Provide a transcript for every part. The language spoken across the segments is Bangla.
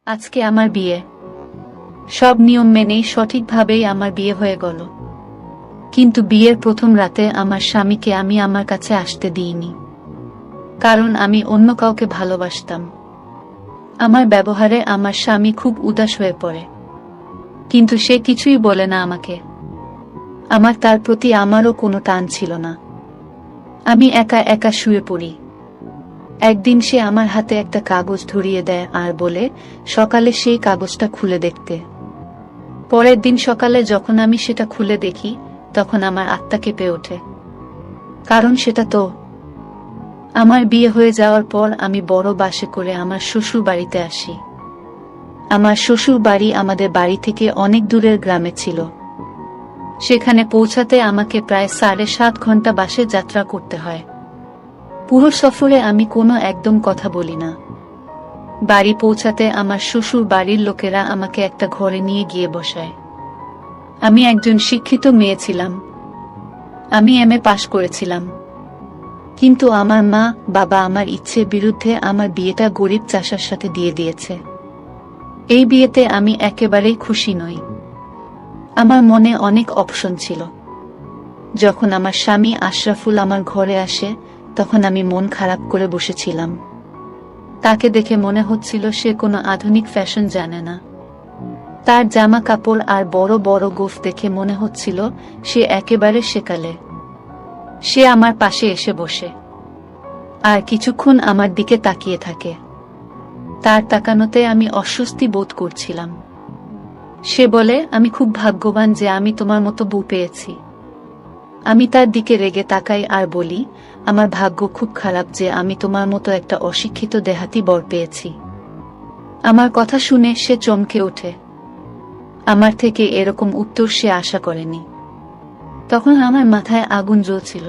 আজকে আমার বিয়ে। সব নিয়ম মেনেই সঠিকভাবেই আমার বিয়ে হয়ে গেল। কিন্তু বিয়ের প্রথম রাতে আমার স্বামীকে আমি আমার কাছে আসতে দিইনি, কারণ আমি অন্য কাউকে ভালোবাসতাম। আমার ব্যবহারে আমার স্বামী খুব উদাস হয়ে পড়ে, কিন্তু সে কিছুই বলে না আমাকে। আমার তার প্রতি আমারও কোনো টান ছিল না। আমি একা একা শুয়ে পড়ি। একদিন সে আমার হাতে একটা কাগজ ধরিয়ে দেয় আর বলে সকালে সেই কাগজটা খুলে দেখতে। পরের দিন সকালে যখন আমি সেটা খুলে দেখি, তখন আমার আত্মা কেঁপে ওঠে, কারণ সেটা তো আমার বিয়ে হয়ে যাওয়ার পর আমি বড় বাসে করে আমার শ্বশুর বাড়িতে আসি। আমার শ্বশুর বাড়ি আমাদের বাড়ি থেকে অনেক দূরের গ্রামে ছিল। সেখানে পৌঁছাতে আমাকে প্রায় 7.5 ঘন্টা বাসে যাত্রা করতে হয়। পুরো সফরে আমি কোনো একদম কথা বলি না। বাড়ি পৌঁছাতে আমার শ্বশুর বাড়ির লোকেরা আমাকে একটা ঘরে নিয়ে গিয়ে বসায়। আমি একজন শিক্ষিত মেয়ে ছিলাম। আমি এমএ পাশ করেছিলাম। কিন্তু আমার মা বাবা আমার ইচ্ছের বিরুদ্ধে আমার বিয়েটা গরিব চাষার সাথে দিয়ে দিয়েছে। এই বিয়েতে আমি একেবারেই খুশি নই। আমার মনে অনেক অপশন ছিল। যখন আমার স্বামী আশরাফুল আমার ঘরে আসে, তখন আমি মন খারাপ করে বসেছিলাম। তাকে দেখে মনে হচ্ছিল সে কোনো আধুনিক ফ্যাশন জানে না। তার জামা কাপড় আর বড় বড় গোফ দেখে মনে হচ্ছিল সে একেবারে সেকালে। সে আমার পাশে এসে বসে আর কিছুক্ষণ আমার দিকে তাকিয়ে থাকে। তার তাকানোতে আমি অস্বস্তি বোধ করছিলাম। সে বলে, আমি খুব ভাগ্যবান যে আমি তোমার মতো বউ পেয়েছি। আমি তার দিকে রেগে তাকাই আর বলি, আমার ভাগ্য খুব খারাপ যে আমি তোমার মতো একটা অশিক্ষিত দেহাতি বর পেয়েছি। আমার কথা শুনে সে চমকে ওঠে। আমার থেকে এরকম উত্তর সে আশা করেনি। তখন আমার মাথায় আগুন জ্বলছিল।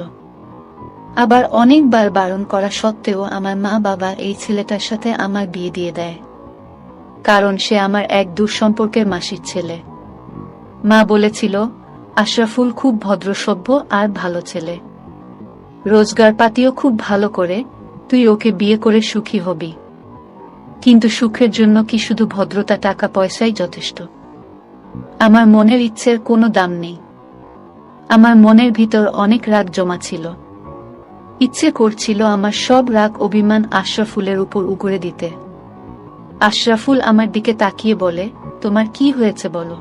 আবার অনেকবার বারণ করা সত্ত্বেও আমার মা বাবা এই ছেলেটার সাথে আমার বিয়ে দিয়ে দেয়, কারণ সে আমার এক দূর সম্পর্কের মাসির ছেলে। মা বলেছিল, আশরাফুল খুব ভদ্রসভ্য আর ভালো ছেলে, রোজগার পাতিও খুব ভালো করে, তুই ওকে বিয়ে করে সুখী হবি। কিন্তু সুখের জন্য কি শুধু ভদ্রতা টাকা পয়সাই যথেষ্ট? আমার মনের ইচ্ছের কোনো দাম নেই। আমার মনের ভিতর অনেক রাগ জমা ছিল। ইচ্ছে করছিল আমার সব রাগ অভিমান আশরাফুলের উপর উগরে দিতে। আশরাফুল আমার দিকে তাকিয়ে বলে, তোমার কি হয়েছে বলো?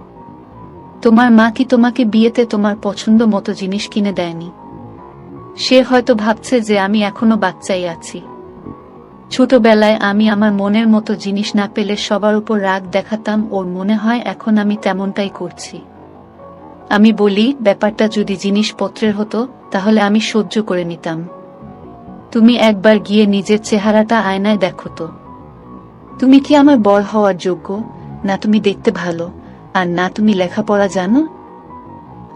তোমার মা কি তোমাকে বিয়েতে তোমার পছন্দ মতো জিনিস কিনে দেয়নি? সে হয়তো ভাবছে যে আমি এখনো বাচ্চাই আছি। ছোটবেলায় আমি আমার মনের মতো জিনিস না পেলে সবার উপর রাগ দেখাতাম, ওর মনে হয় এখন আমি তেমনটাই করছি। আমি বলি, ব্যাপারটা যদি জিনিসপত্রের হতো তাহলে আমি সহ্য করে নিতাম। তুমি একবার গিয়ে নিজের চেহারাটা আয়নায় দেখো তো। তুমি কি আমার বর হওয়ার যোগ্য? না তুমি দেখতে ভালো, আর না তুমি লেখাপড়া জানো।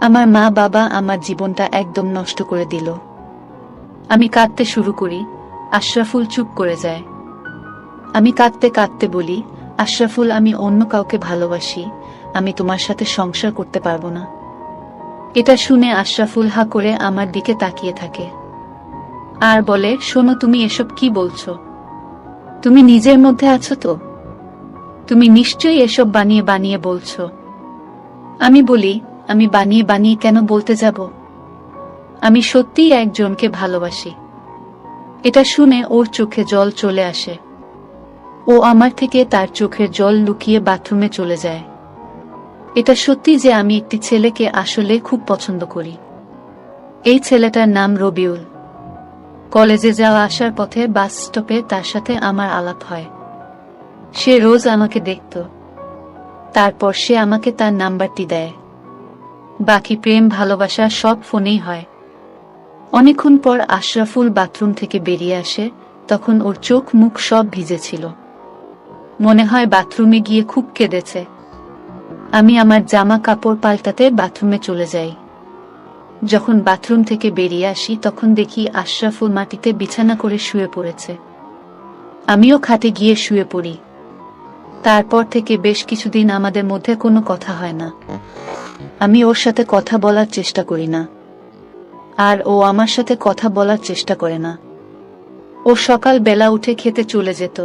আমার মা বাবা আমার জীবনটা একদম নষ্ট করে দিল। আমি কাঁদতে শুরু করি। আশরাফুল চুপ করে যায়। আমি কাঁদতে কাঁদতে বলি, আশরাফুল, আমি অন্য কাউকে ভালোবাসি, আমি তোমার সাথে সংসার করতে পারবো না। এটা শুনে আশরাফুল হা করে আমার দিকে তাকিয়ে থাকে আর বলে, শোনো, তুমি এসব কি বলছো? তুমি নিজের মধ্যে আছো তো? তুমি নিশ্চয়ই এসব বানিয়ে বানিয়ে বলছো। আমি বলি, আমি বানিয়ে বানিয়ে কেন বলতে যাব? আমি সত্যিই একজনকে ভালোবাসি। এটা শুনে ওর চোখে জল চলে আসে। ও আমার থেকে তার চোখের জল লুকিয়ে বাথরুমে চলে যায়। এটা সত্যি যে আমি একটি ছেলেকে আসলে খুব পছন্দ করি। এই ছেলেটার নাম রবিউল। কলেজে যাওয়া আসার পথে বাস স্টপে তার সাথে আমার আলাপ হয়। সে রোজ আমাকে দেখত। তারপর সে আমাকে তার নাম্বারটি দেয়। বাকি প্রেম ভালোবাসা সব ফোনেই হয়। অনেকক্ষণ পর আশরাফুল বাথরুম থেকে বেরিয়ে আসে। তখন ওর চোখ মুখ সব ভিজে ছিল। মনে হয় বাথরুমে গিয়ে খুব কেঁদেছে। আমি আমার জামা কাপড় পাল্টাতে বাথরুমে চলে যাই। যখন বাথরুম থেকে বেরিয়ে আসি তখন দেখি আশরাফুল মাটিতে বিছানা করে শুয়ে পড়েছে। আমিও খাটে গিয়ে শুয়ে পড়ি। তারপর থেকে বেশ কিছুদিন আমাদের মধ্যে কোনো কথা হয় না। আমি ওর সাথে কথা বলার চেষ্টা করি না, আর ও আমার সাথে কথা বলার চেষ্টা করে না। ও সকাল বেলা উঠে খেতে চলে যেত।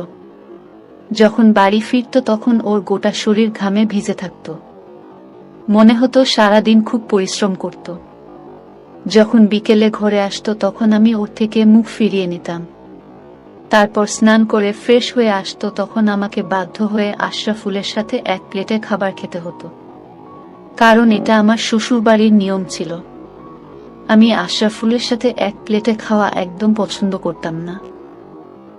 যখন বাড়ি ফিরত তখন ওর গোটা শরীর ঘামে ভিজে থাকত। মনে হতো সারাদিন খুব পরিশ্রম করত। যখন বিকেলে ঘরে আসতো তখন আমি ওর থেকে মুখ ফিরিয়ে নিতাম। তারপর স্নান করে ফ্রেশ হয়ে আসতো, তখন আমাকে বাধ্য হয়ে আশরাফুলের সাথে এক প্লেটে খাবার খেতে হতো, কারণ এটা আমার শ্বশুরবাড়ির নিয়ম ছিল। আমি আশরাফুলের সাথে এক প্লেটে খাওয়া একদম পছন্দ করতাম না।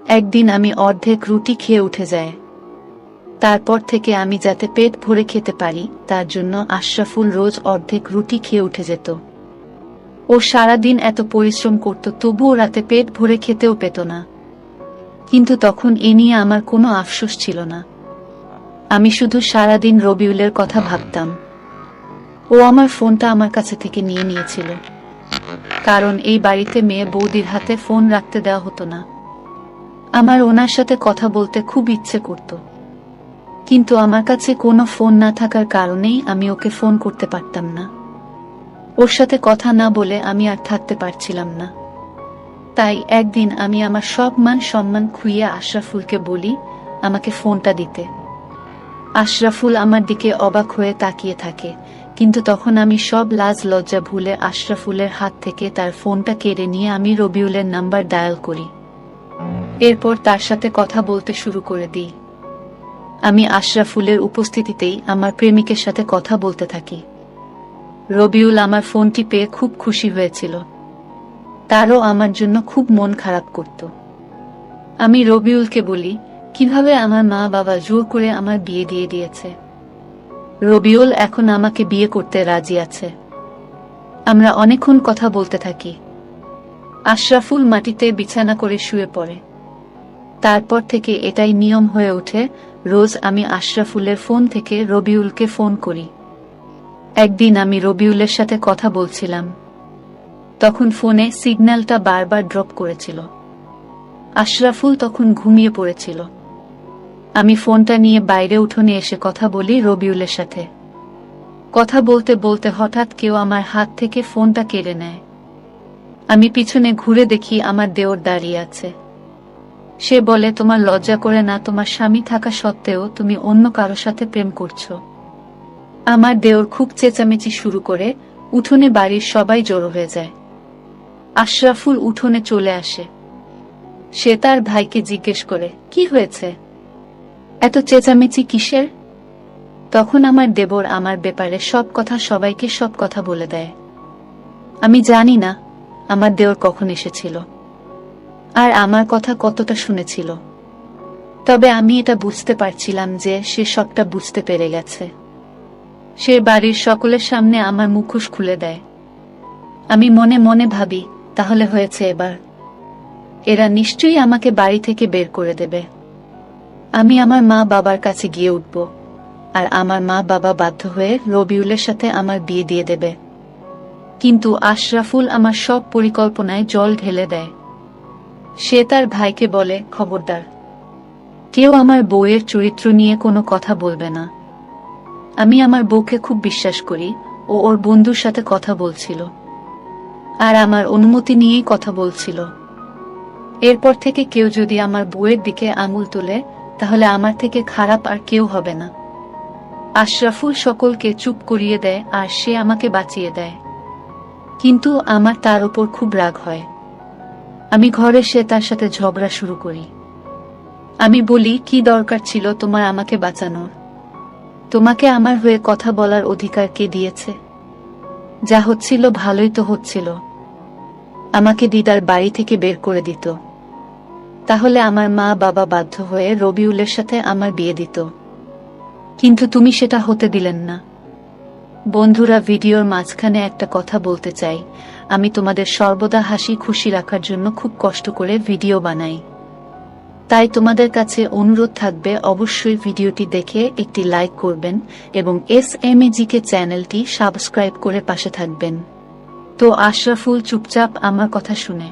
একদিন আমি অর্ধেক রুটি খেয়ে উঠে যাই। তারপর থেকে আমি যাতে পেট ভরে খেতে পারি তার জন্য আশরাফুল রোজ অর্ধেক রুটি খেয়ে উঠে যেত। ও সারাদিন এত পরিশ্রম করত, তবুও রাতে পেট ভরে খেতেও পেত না। কিন্তু তখন এ নিয়ে আমার কোনো আফসোস ছিল না। আমি শুধু সারাদিন রবিউলের কথা ভাবতাম। ও আমার ফোনটা আমার কাছে থেকে নিয়ে নিয়েছিল, কারণ এই বাড়িতে মেয়ে বৌদির হাতে ফোন রাখতে দেওয়া হতো না। আমার ওনার সাথে কথা বলতে খুব ইচ্ছে করত, কিন্তু আমার কাছে কোনো ফোন না থাকার কারণেই আমি ওকে ফোন করতে পারতাম না। ওর সাথে কথা না বলে আমি আর থাকতে পারছিলাম না। তাই একদিন আমি আমার সব মান সম্মান খুইয়ে আশরাফুলকে বলি আমাকে ফোনটা দিতে। আশরাফুল আমার দিকে অবাক হয়ে তাকিয়ে থাকে, কিন্তু তখন আমি সব লাজ লজ্জা ভুলে আশরাফুলের হাত থেকে তার ফোনটা কেড়ে নিয়ে আমি রবিউলের নাম্বার ডায়াল করি। এরপর তার সাথে কথা বলতে শুরু করে দিই। আমি আশরাফুলের উপস্থিতিতেই আমার প্রেমিকের সাথে কথা বলতে থাকি। রবিউল আমার ফোনটি পেয়ে খুব খুশি হয়েছিল। তারও আমার জন্য খুব মন খারাপ করত। আমি রবিউলকে বলি কিভাবে আমার মা বাবা জোর করে আমার বিয়ে দিয়ে দিয়েছে। রবিউল এখন আমাকে বিয়ে করতে রাজি আছে। আমরা অনেকক্ষণ কথা বলতে থাকি। আশরাফুল মাটিতে বিছানা করে শুয়ে পড়ে। তারপর থেকে এটাই নিয়ম হয়ে ওঠে, রোজ আমি আশরাফুলের ফোন থেকে রবিউলকে ফোন করি। একদিন আমি রবিউলের সাথে কথা বলছিলাম, তখন ফোনে সিগন্যালটা বারবার ড্রপ করেছিল। আশরাফুল তখন ঘুমিয়ে পড়েছিল। আমি ফোনটা নিয়ে বাইরে উঠোনে এসে কথা বলি রবিউলের সাথে। কথা বলতে বলতে হঠাৎ কেউ আমার হাত থেকে ফোনটা কেড়ে নেয়। আমি পিছনে ঘুরে দেখি আমার দেওর দাঁড়িয়ে আছে। সে বলে, তোমার লজ্জা করে না? তোমার স্বামী থাকা সত্ত্বেও তুমি অন্য কারো সাথে প্রেম করছো। আমার দেওর খুব চেঁচামেচি শুরু করে, উঠোনে বাড়ির সবাই জড়ো হয়ে যায়। আশরাফুল উঠোনে চলে আসে। সে তার ভাইকে জিজ্ঞেস করে, কি হয়েছে, এত চেঁচামেচি কিসের? তখন আমার দেবর আমার ব্যাপারে সব কথা সবাইকে সব কথা বলে দেয়। আমি জানি না আমার দেওর কখন এসেছিল আর আমার কথা কতটা শুনেছিল, তবে আমি এটা বুঝতে পারছিলাম যে সে সবটা বুঝতে পেরে গেছে। সে বাড়ির সকলের সামনে আমার মুখোশ খুলে দেয়। আমি মনে মনে ভাবি, তাহলে হয়েছে এবার, এরা নিশ্চয়ই আমাকে বাড়ি থেকে বের করে দেবে। আমি আমার মা বাবার কাছে গিয়ে উঠব, আর আমার মা বাবা বাধ্য হয়ে রবিউলের সাথে আমার বিয়ে দিয়ে দেবে। কিন্তু আশরাফুল আমার সব পরিকল্পনায় জল ঢেলে দেয়। সে তার ভাইকে বলে, খবরদার, কেউ আমার বউয়ের চরিত্র নিয়ে কোনো কথা বলবে না। আমি আমার বউকে খুব বিশ্বাস করি, ও ওর বন্ধুর সাথে কথা বলছিল আর আমার অনুমতি নিয়েই কথা বলছিল। এরপর থেকে কেউ যদি আমার বউয়ের দিকে আঙুল তোলে তাহলে আমার থেকে খারাপ আর কেউ হবে না। আশরাফুল সকলকে চুপ করিয়ে দেয় আর সে আমাকে বাঁচিয়ে দেয়। কিন্তু আমার তার উপর খুব রাগ হয়। আমি ঘরে সে তার সাথে ঝগড়া শুরু করি। আমি বলি, কি দরকার ছিল তোমার আমাকে বাঁচানোর? তোমাকে আমার হয়ে কথা বলার অধিকার কে দিয়েছে? যা হচ্ছিল ভালোই তো হচ্ছিল। আমাকে দিদার বাড়ি থেকে বের করে দিত, তাহলে আমার মা বাবা বাধ্য হয়ে রবিউলের সাথে আমার বিয়ে দিত, কিন্তু তুমি সেটা হতে দিলেন না। বন্ধুরা, ভিডিওর মাঝখানে একটা কথা বলতে চাই। আমি তোমাদের সর্বদা হাসি খুশি রাখার জন্য খুব কষ্ট করে ভিডিও বানাই। তাই তোমাদের কাছে অনুরোধ থাকবে, অবশ্যই ভিডিওটি দেখে একটি লাইক করবেন এবং SMAGK চ্যানেলটি সাবস্ক্রাইব করে পাশে থাকবেন। তো আশরাফুল চুপচাপ আমার কথা শুনে।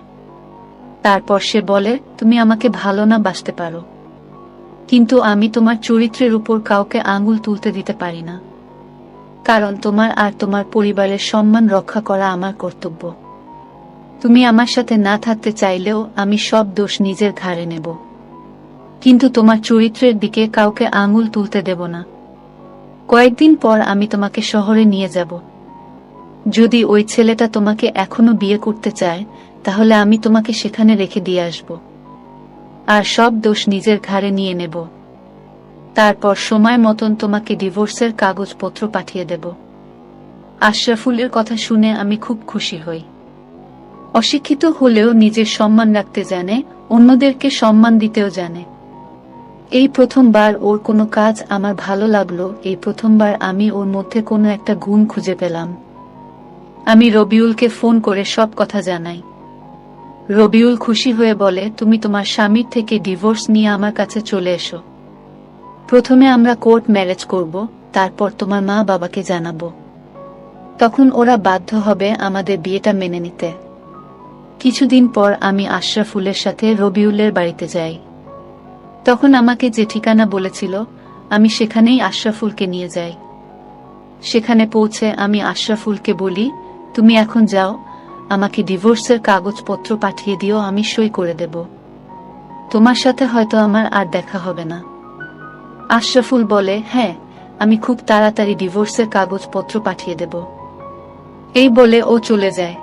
তারপর সে বলে, তুমি আমাকে ভালো না বাসতে পারো, কিন্তু আমি তোমার চরিত্রের উপর কাউকে আঙুল তুলতে দিতে পারি না, কারণ তোমার আর তোমার পরিবারের সম্মান রক্ষা করা আমার কর্তব্য। তুমি আমার সাথে না থাকতে চাইলেও আমি সব দোষ নিজের ঘাড়ে নেব। কিন্তু তোমার চরিত্রের দিকে কাউকে আঙুল তুলতে দেব না। কয়েকদিন পর আমি তোমাকে শহরে নিয়ে যাব। যদি ওই ছেলেটা তোমাকে এখনো বিয়ে করতে চায়, তাহলে আমি তোমাকে সেখানে রেখে দিয়ে আসব, আর সব দোষ নিজের ঘাড়ে নিয়ে নেব। তারপর সময় মতন তোমাকে ডিভোর্সের কাগজপত্র পাঠিয়ে দেব। আশরাফুলের কথা শুনে আমি খুব খুশি হই। অশিক্ষিত হলেও নিজের সম্মান রাখতে জানে, অন্যদেরকে সম্মান দিতেও জানে। এই প্রথমবার ওর কোনো কাজ আমার ভালো লাগলো, এই প্রথমবার আমি ওর মধ্যে কোনো একটা গুণ খুঁজে পেলাম। আমি রবিউলকে ফোন করে সব কথা জানাই। রবিউল খুশি হয়ে বলে, তুমি তোমার স্বামীর থেকে ডিভোর্স নিয়ে আমার কাছে চলে এসো। প্রথমে আমরা কোর্ট ম্যারেজ করব, তারপর তোমার মা বাবাকে জানাবো। তখন ওরা বাধ্য হবে আমাদের বিয়েটা মেনে নিতে। কিছুদিন পর আমি আশরাফুলের সাথে রবিউলের বাড়িতে যাই। তখন আমাকে যে ঠিকানা বলেছিল, আমি সেখানেই আশরাফুলকে নিয়ে যাই। সেখানে পৌঁছে আমি আশরাফুলকে বলি, তুমি এখন যাও, আমাকে ডিভোর্সের কাগজপত্র পাঠিয়ে দিও, আমি সই করে দেব। তোমার সাথে হয়তো আমার আর দেখা হবে না। আশরাফুল বলে, হ্যাঁ, আমি খুব তাড়াতাড়ি ডিভোর্সের কাগজপত্র পাঠিয়ে দেব। এই বলে ও চলে যায়।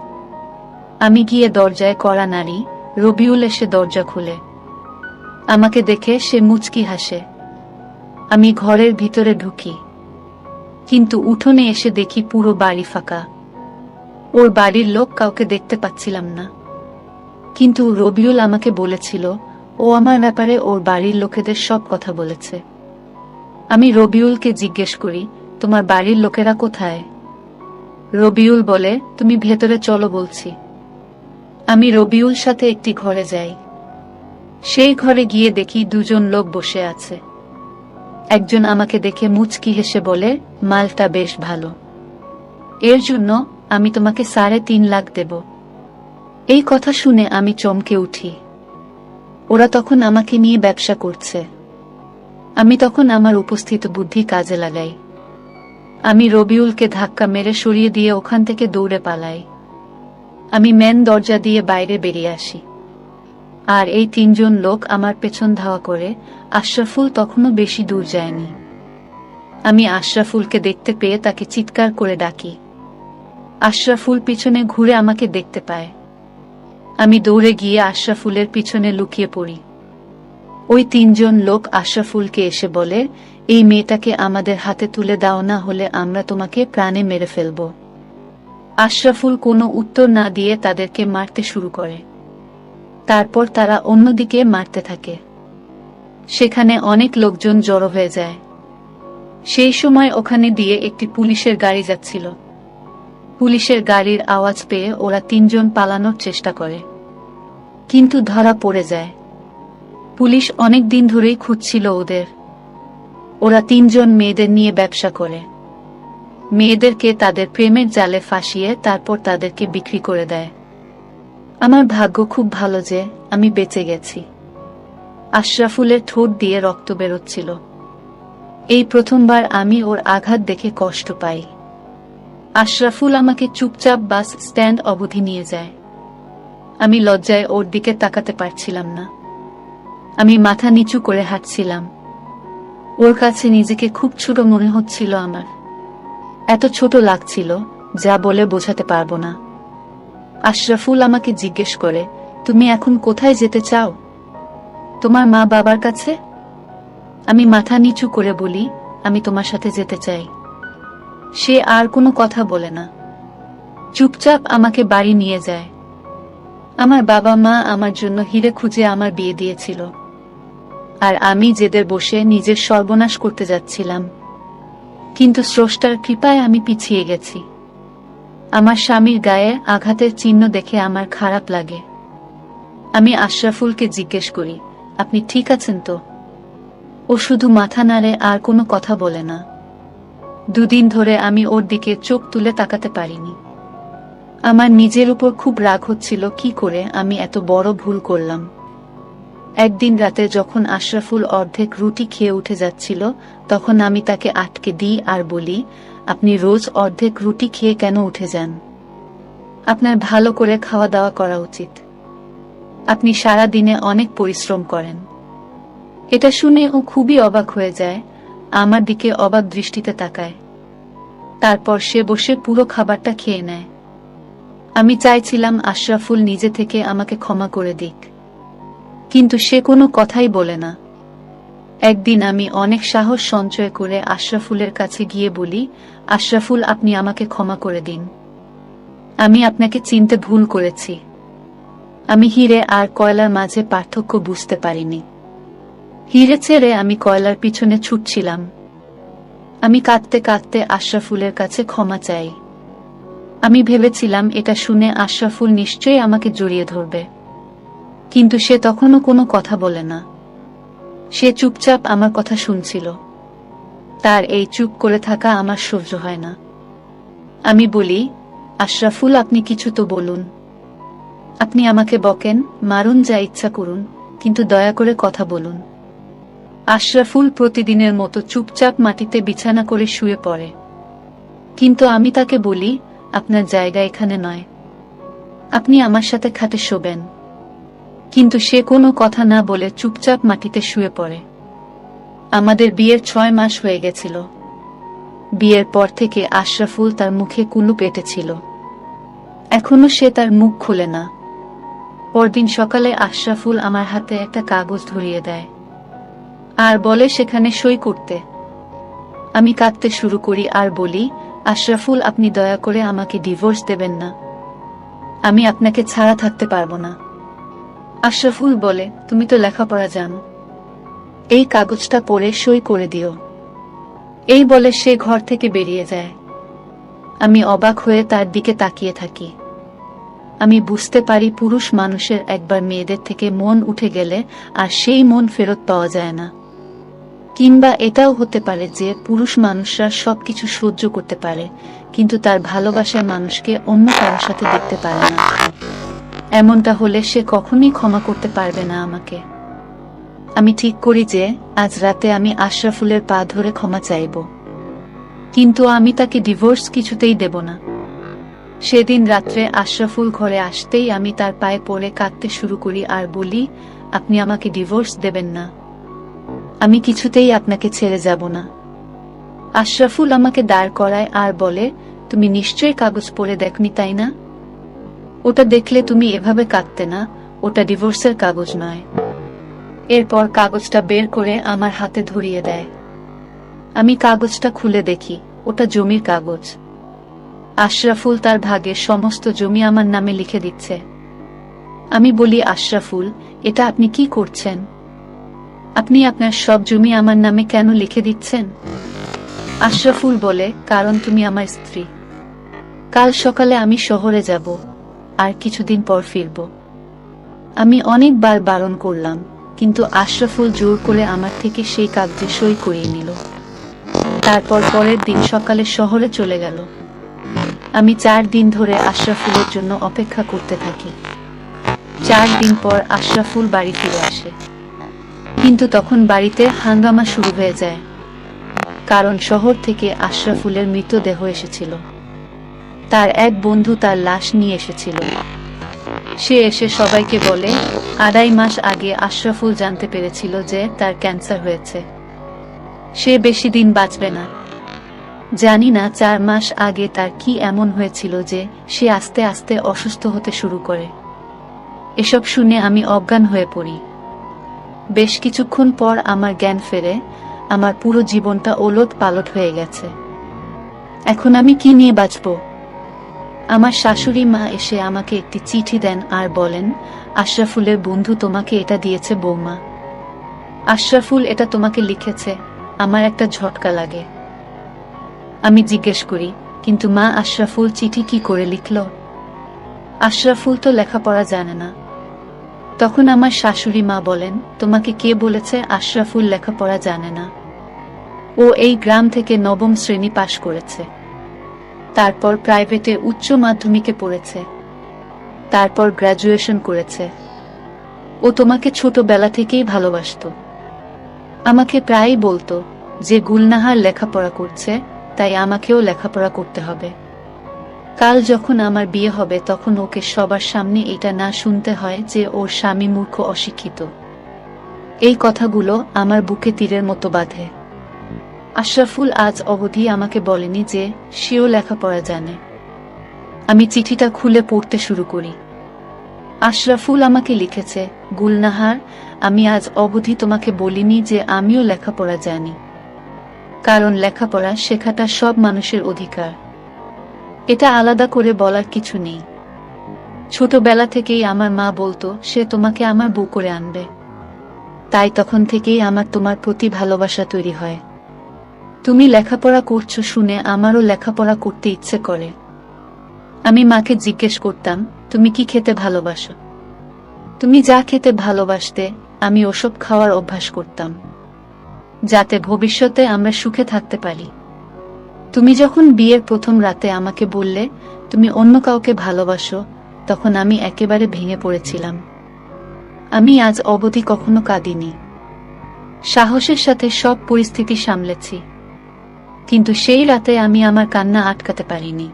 আমি গিয়ে দরজায় কড়া নাড়ি। রবিউল এসে দরজা খুলে। আমাকে দেখে সে মুচকি হাসে। আমি ঘরের ভিতরে ঢুকি, কিন্তু উঠোনে এসে দেখি পুরো বাড়ি ফাঁকা। ওর বাড়ির লোক কাউকে দেখতে পাচ্ছিলাম না। কিন্তু রবিউল আমাকে বলেছিল, ও আমার ব্যাপারে ওর বাড়ির লোকেদের সব কথা বলেছে। আমি রবিউলকে জিজ্ঞেস করি, তোমার বাড়ির লোকেরা কোথায়? রবিউল বলে, তুমি ভেতরে চলো বলছি। আমি রবিউল সাথে একটি ঘরে যাই। সেই ঘরে গিয়ে দেখি দুজন লোক বসে আছে। একজন আমাকে দেখে মুচকি হেসে বলে, মালটা বেশ ভালো, এর জন্য আমি তোমাকে 3.5 লাখ দেব। এই কথা শুনে আমি চমকে উঠি। ওরা তখন আমাকে নিয়ে ব্যবসা করছে। আমি তখন আমার উপস্থিত বুদ্ধি কাজে লাগাই। আমি রবিউলকে ধাক্কা মেরে সরিয়ে দিয়ে ওখান থেকে দৌড়ে পালাই। আমি মেন দরজা দিয়ে বাইরে বেরিয়ে আসি, আর এই 3 জন লোক আমার পেছন ধাওয়া করে। আশরাফুল তখনও বেশি দূর যায়নি। আমি আশরাফুলকে দেখতে পেয়ে তাকে চিৎকার করে ডাকি। আশরাফুল পিছনে ঘুরে আমাকে দেখতে পায়। আমি দৌড়ে গিয়ে আশরাফুলের পিছনে লুকিয়ে পড়ি। ওই 3 জন লোক আশরাফুলকে এসে বলে, এই মেয়েটাকে আমাদের হাতে তুলে দাও, না হলে আমরা তোমাকে প্রাণে মেরে ফেলব। আশরাফুল কোনো উত্তর না দিয়ে তাদেরকে মারতে শুরু করে। তারপর তারা অন্যদিকে মারতে থাকে। সেখানে অনেক লোকজন জড়ো হয়ে যায়। সেই সময় ওখানে দিয়ে একটি পুলিশের গাড়ি যাচ্ছিল। পুলিশের গাড়ির আওয়াজ পেয়ে ওরা 3 জন পালানোর চেষ্টা করে, কিন্তু ধরা পড়ে যায়। পুলিশ অনেক দিন ধরেই খুঁজছিল ওদের। ওরা 3 জন মেয়েদের নিয়ে ব্যবসা করে। মেয়েদেরকে তাদের প্রেমের জালে ফাঁসিয়ে তারপর তাদেরকে বিক্রি করে দেয়। আমার ভাগ্য খুব ভালো যে আমি বেঁচে গেছি। আশরাফুলের ঠোঁট দিয়ে রক্ত বেরোচ্ছিল। এই প্রথমবার আমি ওর আঘাত দেখে কষ্ট পাই। আশরাফুল আমাকে চুপচাপ বাস স্ট্যান্ড অবধি নিয়ে যায়। আমি লজ্জায় ওর দিকে তাকাতে পারছিলাম না। আমি মাথা নিচু করে হাঁটছিলাম। ওর কাছে নিজেকে খুব ছোট মনে হচ্ছিল আমার। এত ছোট লাগছিল যা বলে বোঝাতে পারবো না। আশরাফুল আমাকে জিজ্ঞেস করে, তুমি এখন কোথায় যেতে চাও? তোমার মা বাবার কাছে? আমি মাথা নিচু করে বলি, আমি তোমার সাথে যেতে চাই। সে আর কোনো কথা বলে না, চুপচাপ আমাকে বাড়ি নিয়ে যায়। আমার বাবা মা আমার জন্য হিরে খুঁজে আমার বিয়ে দিয়েছিল, আর আমি জেদের বসে নিজের সর্বনাশ করতে যাচ্ছিলাম। কিন্তু স্রষ্টার কৃপায় আমি পিছিয়ে গেছি। আমার স্বামীর গায়ে আঘাতের চিহ্ন দেখে আমার খারাপ লাগে। আমি আশরাফুলকে জিজ্ঞেস করি, আপনি ঠিক আছেন তো? ও শুধু মাথা নাড়ে, আর কোনো কথা বলে না। 2 দিন ধরে আমি ওর দিকে চোখ তুলে তাকাতে পারিনি। আমার নিজের উপর খুব রাগ হচ্ছিল, কি করে আমি এত বড় ভুল করলাম। একদিন রাতে যখন আশরাফুল অর্ধেক রুটি খেয়ে উঠে যাচ্ছিল, তখন আমি তাকে আটকে দিই আর বলি, আপনি রোজ অর্ধেক রুটি খেয়ে কেন উঠে যান? আপনার ভালো করে খাওয়া দাওয়া করা উচিত। আপনি সারা দিনে অনেক পরিশ্রম করেন। এটা শুনে ও খুবই অবাক হয়ে যায়, আমার দিকে অবাক দৃষ্টিতে তাকায়। তারপর সে বসে পুরো খাবারটা খেয়ে নেয়। আমি চাইছিলাম আশরাফুল নিজে থেকে আমাকে ক্ষমা করে দিক, কিন্তু সে কোনো কথাই বলে না। একদিন আমি অনেক সাহস সঞ্চয় করে আশরাফুলের কাছে গিয়ে বলি, আশরাফুল, আপনি আমাকে ক্ষমা করে দিন। আমি আপনাকে চিনতে ভুল করেছি। আমি হিরে আর কয়লার মাঝে পার্থক্য বুঝতে পারিনি। হিরে ছেড়ে আমি কয়লার পিছনে ছুটছিলাম। আমি কাঁদতে কাঁদতে আশরাফুলের কাছে ক্ষমা চাই। আমি ভেবেছিলাম এটা শুনে আশরাফুল নিশ্চয়ই আমাকে জড়িয়ে ধরবে, কিন্তু সে তখনও কোনো কথা বলে না। সে চুপচাপ আমার কথা শুনছিল। তার এই চুপ করে থাকা আমার সহ্য হয় না। আমি বলি, আশরাফুল, আপনি কিছু তো বলুন। আপনি আমাকে বকেন, মারুন, যা ইচ্ছা করুন, কিন্তু দয়া করে কথা বলুন। আশরাফুল প্রতিদিনের মতো চুপচাপ মাটিতে বিছানা করে শুয়ে পড়ে। কিন্তু আমি তাকে বলি, আপনার জায়গা এখানে নয়, আপনি আমার সাথে খাটে শোবেন। কিন্তু সে কোনো কথা না বলে চুপচাপ মাটিতে শুয়ে পড়ে। আমাদের বিয়ের 6 মাস হয়ে গেছিল। বিয়ের পর থেকে আশরাফুল তার মুখে কুলুপ এঁটেছিল। এখনো সে তার মুখ খুলে না। পরদিন সকালে আশরাফুল আমার হাতে একটা কাগজ ধরিয়ে দেয় আর বলে সেখানে সই করতে। আমি কাঁদতে শুরু করি আর বলি, আশরাফুল, আপনি দয়া করে আমাকে ডিভোর্স দেবেন না। আমি আপনাকে ছাড়া থাকতে পারবো না। আশরাফুল বলে, তুমি তো লেখাপড়া জানো, এই কাগজটা পড়ে সই করে দিও। এই বলে সে ঘর থেকে বেরিয়ে যায়। আমি অবাক হয়ে তার দিকে তাকিয়ে থাকি। আমি বুঝতে পারি পুরুষ মানুষের একবার মেয়েদের থেকে মন উঠে গেলে আর সেই মন ফেরত পাওয়া যায় না। কিংবা এটাও হতে পারে যে পুরুষ মানুষরা সবকিছু সহ্য করতে পারে, কিন্তু তার ভালোবাসার মানুষকে অন্য কারোর সাথে দেখতে পারে না। এমনটা হলে সে কখনোই ক্ষমা করতে পারবে না আমাকে। আমি ঠিক করি যে আজ রাতে আমি আশরাফুলের পা ধরে ক্ষমা চাইব, কিন্তু আমি তাকে ডিভোর্স কিছুতেই দেব না। সেদিন রাত্রে আশরাফুল ঘরে আসতেই আমি তার পায়ে পড়ে কাঁদতে শুরু করি আর বলি, আপনি আমাকে ডিভোর্স দেবেন না। আমি কিছুতেই আপনাকে ছেড়ে যাব না। আশরাফুল আমাকে দাঁড় করায় আর বলে, তুমি নিশ্চয়ই কাগজ পড়ে দেখনি, তাই না? ওটা দেখলে তুমি এভাবে কাঁদতে না। ওটা ডিভোর্সের কাগজ নয়। এরপর কাগজটা বের করে আমার হাতে ধরিয়ে দেয়। আমি কাগজটা খুলে দেখি, ওটা জমির কাগজ। আশরাফুল তার ভাগের সমস্ত জমি আমার নামে লিখে দিচ্ছে। আমি বলি, আশরাফুল, এটা আপনি কি করছেন? আপনি আপনার সব জমি আমার নামে কেন লিখে দিচ্ছেন? আশরাফুল বলে, কারণ তুমি আমার স্ত্রী। কাল সকালে আমি শহরে যাব, আর কিছুদিন পর ফিরব। আমি অনেকবার বারণ করলাম, কিন্তু আশরাফুল জোর করে আমার থেকে সেই কাগজে সই করিয়ে নিল। তারপর পরের দিন সকালে শহরে চলে গেল। আমি 4 দিন ধরে আশরাফুলের জন্য অপেক্ষা করতে থাকি। 4 দিন পর আশরাফুল বাড়ি ফিরে আসে, কিন্তু তখন বাড়িতে হাঙ্গামা শুরু হয়ে যায়, কারণ শহর থেকে আশরাফুলের মৃতদেহ এসেছিল। তার এক বন্ধু তার লাশ নিয়ে এসেছিল। সে এসে সবাইকে বলে, 2.5 মাস আগে আশরাফুল জানতে পেরেছিল যে তার ক্যান্সার হয়েছে। সে বেশি দিন বাঁচবে না। জানি না 4 মাস আগে তার কি এমন হয়েছিল যে সে আস্তে আস্তে অসুস্থ হতে শুরু করে। এসব শুনে আমি অজ্ঞান হয়ে পড়ি। বেশ কিছুক্ষণ পর আমার জ্ঞান ফেরে। আমার পুরো জীবনটা ওলট পালট হয়ে গেছে। এখন আমি কি নিয়ে বাঁচব? আমার শাশুড়ি মা এসে আমাকে একটি চিঠি দেন আর বলেন, আশরাফুলের বন্ধু তোমাকে এটা দিয়েছে বৌমা। আশরাফুল এটা তোমাকে লিখেছে। আমার একটা ঝটকা লাগে। আমি জিজ্ঞেস করি, কিন্তু মা, আশরাফুল চিঠি কি করে লিখল? আশরাফুল তো লেখাপড়া জানে না। তখন আমার শাশুড়ি মা বলেন, তোমাকে কে বলেছে আশরাফুল লেখাপড়া জানে না? ও এই গ্রাম থেকে 9ম শ্রেণী পাশ করেছে। তারপর প্রাইভেটে উচ্চ মাধ্যমিকে পড়েছে। তারপর গ্র্যাজুয়েশন করেছে। ও তোমাকে ছোটবেলা থেকেই ভালোবাসতো। আমাকে প্রায়ই বলতো যে গুলনাহার লেখাপড়া করছে, তাই আমাকেও লেখাপড়া করতে হবে। কাল যখন আমার বিয়ে হবে তখন ওকে সবার সামনে এটা না শুনতে হয় যে ওর স্বামী মূর্খ, অশিক্ষিত। এই কথাগুলো আমার বুকে তীরের মতো বাঁধে। আশরাফুল আজ অবধি আমাকে বলেনি যে সেও লেখাপড়া জানে। আমি চিঠিটা খুলে পড়তে শুরু করি। আশরাফুল আমাকে লিখেছে, গুলনাহার, আমি আজ অবধি তোমাকে বলিনি যে আমিও লেখাপড়া জানি, কারণ লেখাপড়া শেখাটা সব মানুষের অধিকার। এটা আলাদা করে বলার কিছু নেই। ছোটবেলা থেকেই আমার মা বলতো সে তোমাকে আমার বউ করে আনবে, তাই তখন থেকেই আমার তোমার প্রতি ভালোবাসা তৈরি হয়। তুমি লেখাপড়া করছো শুনে আমারও লেখাপড়া করতে ইচ্ছে করে। আমি মাকে জিজ্ঞেস করতাম, তুমি কি খেতে ভালোবাসো? তুমি যা খেতে ভালোবাসতে আমি ওসব খাওয়ার অভ্যাস করতাম, যাতে ভবিষ্যতে আমরা সুখে থাকতে পারি। তুমি যখন বিয়ের প্রথম রাতে আমাকে বললে তুমি অন্য কাউকে ভালোবাসো, তখন আমি একেবারে ভেঙে পড়েছিলাম। আমি আজ অবধি কখনো কাঁদিনি। সাহসের সাথে সব পরিস্থিতি সামলেছি, কিন্তু সেই রাতে আমি আমার কান্না আটকাতে পারিনি।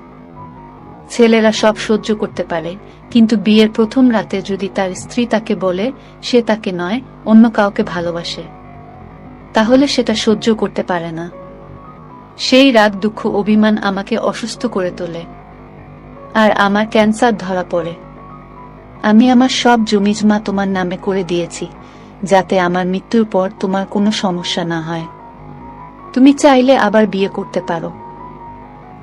ছেলেরা সব সহ্য করতে পারে, কিন্তু বিয়ের প্রথম রাতে যদি তার স্ত্রী তাকে বলে সে তাকে নয় অন্য কাউকে ভালোবাসে, তাহলে সেটা সহ্য করতে পারে না। সেই রাগ, দুঃখ, অভিমান আমাকে অসুস্থ করে তোলে, আর আমার ক্যান্সার ধরা পড়ে। আমি আমার সব জমিজমা তোমার নামে করে দিয়েছি, যাতে আমার মৃত্যুর পর তোমার কোনো সমস্যা না হয়। তুমি চাইলে আবার বিয়ে করতে পারো।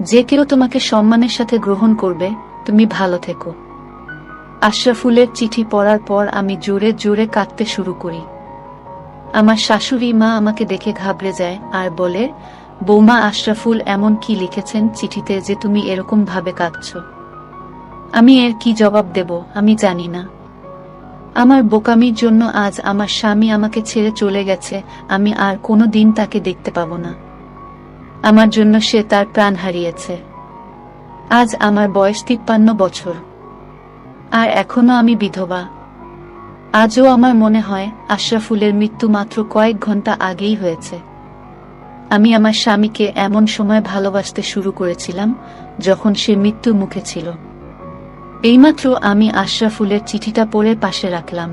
যে কেউ তোমাকে সম্মানের সাথে গ্রহণ করবে। তুমি ভালো থেকো। আশরাফুলের চিঠি পড়ার পর আমি জোরে জোরে কাঁদতে শুরু করি। আমার শাশুড়ি মা আমাকে দেখে ঘাবড়ে যায় আর বলে, বৌমা, আশরাফুল এমন কি লিখেছেন চিঠিতে যে তুমি এরকম ভাবে কাঁদছো? আমি এর কি জবাব দেব আমি জানি না। আমার বোকামির জন্য আজ আমার স্বামী আমাকে ছেড়ে চলে গেছে। আমি আর কোনো দিন তাকে দেখতে পাবো না। আমার জন্য সে তার প্রাণ হারিয়েছে। আজ আমার বয়স 53 বছর, আর এখনো আমি বিধবা। আজও আমার মনে হয় আশরাফুলের মৃত্যু মাত্র কয়েক ঘন্টা আগেই হয়েছে। আমি আমার স্বামীকে এমন সময় ভালোবাসতে শুরু করেছিলাম যখন সে মৃত্যুর মুখে ছিল। এইমাত্র আমি আশরাফুলের চিঠিটা পড়ে পাশে রাখলাম।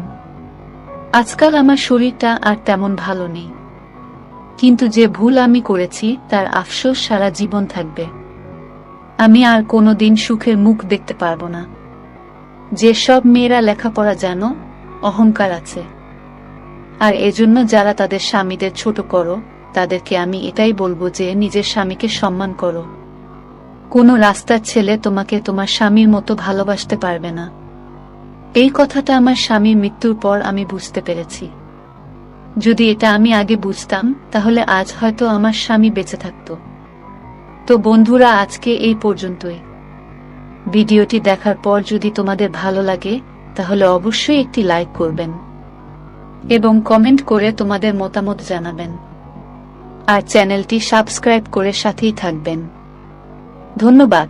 আজকাল আমার শরীরটা আর তেমন ভালো নেই, কিন্তু যে ভুল আমি করেছি তার আফসোস সারা জীবন থাকবে। আমি আর কোনোদিন সুখের মুখ দেখতে পারবো না। যে সব মেয়েরা লেখাপড়া জানো, অহংকার আছে, আর এজন্য যারা তাদের স্বামীদের ছোট করো, তাদেরকে আমি এটাই বলবো যে নিজের স্বামীকে সম্মান করো। কোনো রাস্তার ছেলে তোমাকে তোমার স্বামীর মতো ভালোবাসতে পারবে না। এই কথাটা আমার স্বামীর মৃত্যুর পর আমি বুঝতে পেরেছি। যদি এটা আমি আগে বুঝতাম, তাহলে আজ হয়তো আমার স্বামী বেঁচে থাকতো। তো বন্ধুরা, আজকে এই পর্যন্তই। ভিডিওটি দেখার পর যদি তোমাদের ভালো লাগে, তাহলে অবশ্যই একটি লাইক করবেন এবং কমেন্ট করে তোমাদের মতামত জানাবেন, আর চ্যানেলটি সাবস্ক্রাইব করে সাথেই থাকবেন। ধন্যবাদ।